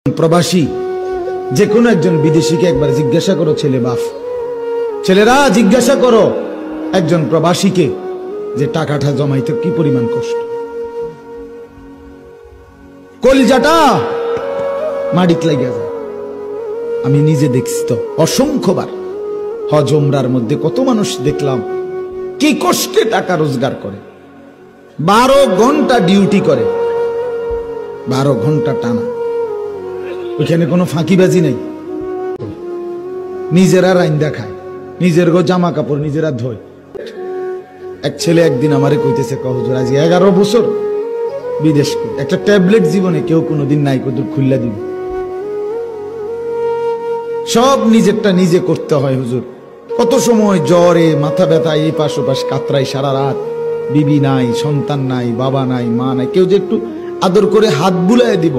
প্রবাসী যে কোনো একজন বিদেশিকে একবার জিজ্ঞাসা করো, ছেলেরা জিজ্ঞাসা করো একজন প্রবাসীকে যে টাকাটা জমাইতে কি পরিমাণ কষ্ট, কলিজাটা মাটিতে লাগিয়া যায়। আমি নিজে দেখছি তো অসংখ্যবার হজ উমরার মধ্যে কত মানুষ দেখলাম কি কষ্টে টাকা রোজগার করে, 12 ঘন্টা ডিউটি করে, 12 ঘন্টা টানা, ওইখানে কোনো ফাঁকিবাজি নেই, নিজেরা রাইন্দা খায়, নিজের জামা কাপড় নিজেরা ধোয়। এক ছেলে একদিন আমারে কইতেছে, হুজুর আজ 11 বছর বিদেশ, একটা ট্যাবলেট জীবনে কেউ কোনোদিন নাই কদুর খুল্লা দিবে, সব নিজেরটা নিজে করতে হয় হুজুর। কত সময় জ্বরে মাথা ব্যথা, এই পাশ ওপাশ কাতরাই সারা রাত, বিবি নাই, সন্তান নাই, বাবা নাই, মা নাই, কেউ যে একটু আদর করে হাত বুলায় দিব